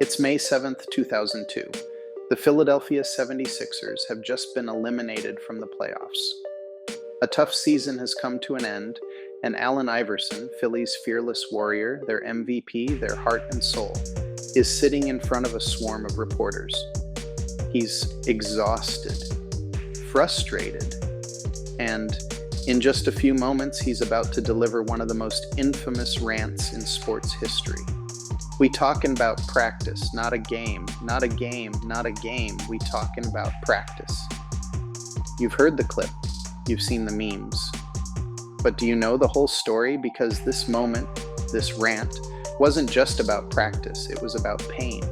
It's May 7th, 2002. The Philadelphia 76ers have just been eliminated from the playoffs. A tough season has come to an end, and Allen Iverson, Philly's fearless warrior, their MVP, their heart and soul, is sitting in front of a swarm of reporters. He's exhausted, frustrated, and in just a few moments, he's about to deliver one of the most infamous rants in sports history. We talking about practice, not a game, not a game, not a game. We talking about practice. You've heard the clip, you've seen the memes, but do you know the whole story? Because this moment, this rant, wasn't just about practice. It was about pain.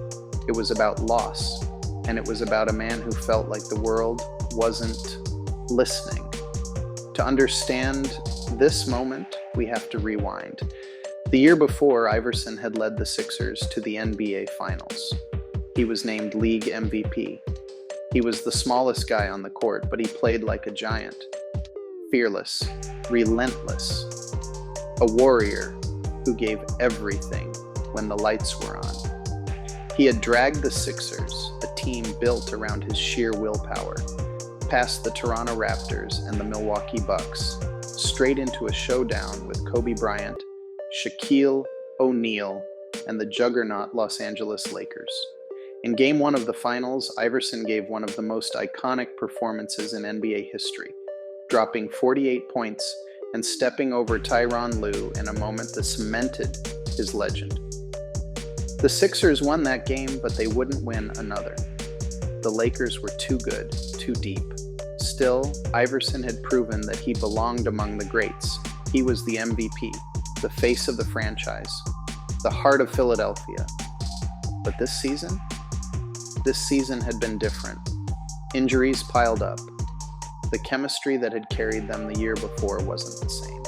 It was about loss. And it was about a man who felt like the world wasn't listening. To understand this moment, we have to rewind. The year before, Iverson had led the Sixers to the NBA Finals. He was named League MVP. He was the smallest guy on the court, but he played like a giant. Fearless, relentless, a warrior who gave everything when the lights were on. He had dragged the Sixers, a team built around his sheer willpower, past the Toronto Raptors and the Milwaukee Bucks, straight into a showdown with Kobe Bryant, Shaquille O'Neal, and the juggernaut Los Angeles Lakers. In Game 1 of the Finals, Iverson gave one of the most iconic performances in NBA history, dropping 48 points and stepping over Tyronn Lue in a moment that cemented his legend. The Sixers won that game, but they wouldn't win another. The Lakers were too good, too deep. Still, Iverson had proven that he belonged among the greats. He was the MVP, the face of the franchise, the heart of Philadelphia. But this season had been different. Injuries piled up. The chemistry that had carried them the year before wasn't the same.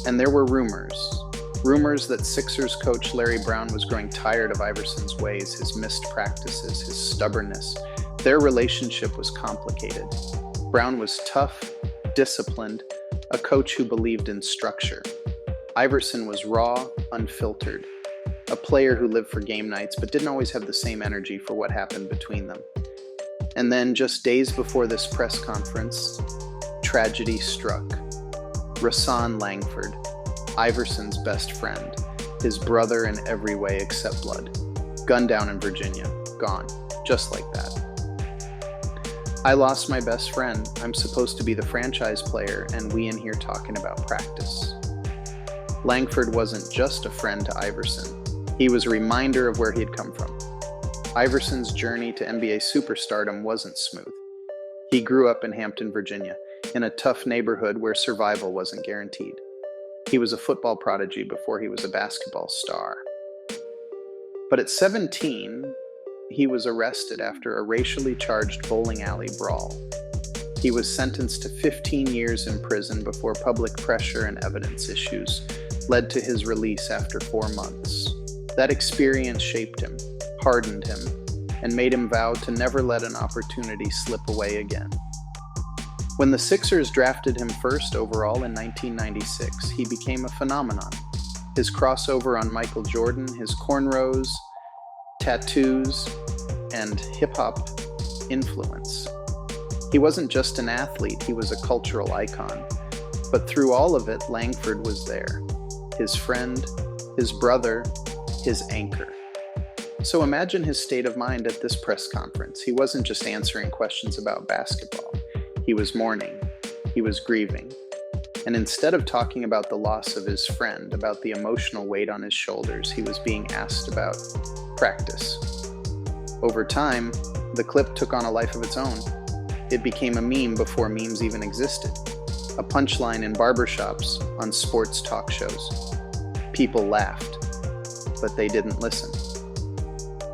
And there were rumors that Sixers coach Larry Brown was growing tired of Iverson's ways, his missed practices, his stubbornness. Their relationship was complicated. Brown was tough, disciplined, a coach who believed in structure. Iverson was raw, unfiltered, a player who lived for game nights but didn't always have the same energy for what happened between them. And then, just days before this press conference, tragedy struck. Rahsaan Langford, Iverson's best friend, his brother in every way except blood, gunned down in Virginia, gone, just like that. I lost my best friend. I'm supposed to be the franchise player, and we in here talking about practice. Langford wasn't just a friend to Iverson. He was a reminder of where he had come from. Iverson's journey to NBA superstardom wasn't smooth. He grew up in Hampton, Virginia, in a tough neighborhood where survival wasn't guaranteed. He was a football prodigy before he was a basketball star. But at 17, he was arrested after a racially charged bowling alley brawl. He was sentenced to 15 years in prison before public pressure and evidence issues led to his release after 4 months. That experience shaped him, hardened him, and made him vow to never let an opportunity slip away again. When the Sixers drafted him first overall in 1996, he became a phenomenon. His crossover on Michael Jordan, his cornrows, tattoos, and hip-hop influence. He wasn't just an athlete, he was a cultural icon. But through all of it, Langford was there. His friend, his brother, his anchor. So imagine his state of mind at this press conference. He wasn't just answering questions about basketball. He was mourning. He was grieving. And instead of talking about the loss of his friend, about the emotional weight on his shoulders, he was being asked about practice. Over time, the clip took on a life of its own. It became a meme before memes even existed. A punchline in barbershops, on sports talk shows. People laughed, but they didn't listen.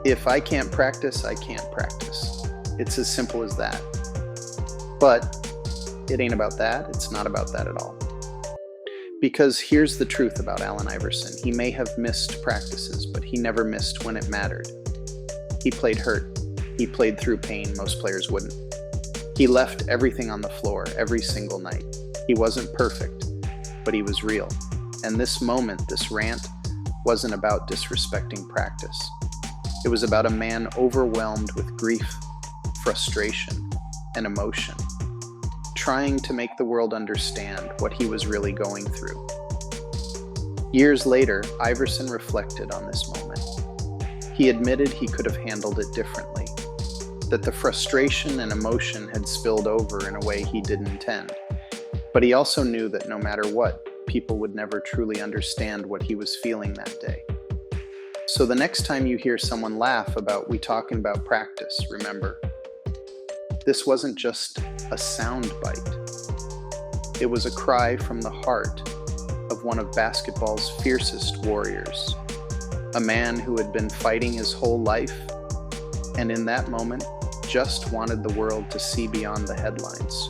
If I can't practice, I can't practice. It's as simple as that. But it ain't about that. It's not about that at all. Because here's the truth about Allen Iverson. He may have missed practices, but he never missed when it mattered. He played hurt. He played through pain most players wouldn't. He left everything on the floor every single night. He wasn't perfect, but he was real. And this moment, this rant, wasn't about disrespecting practice. It was about a man overwhelmed with grief, frustration, and emotion, trying to make the world understand what he was really going through. Years later, Iverson reflected on this moment. He admitted he could have handled it differently, that the frustration and emotion had spilled over in a way he didn't intend. But he also knew that no matter what, people would never truly understand what he was feeling that day. So the next time you hear someone laugh about "we talking about practice," remember, this wasn't just a sound bite. It was a cry from the heart of one of basketball's fiercest warriors, a man who had been fighting his whole life, and in that moment, just wanted the world to see beyond the headlines.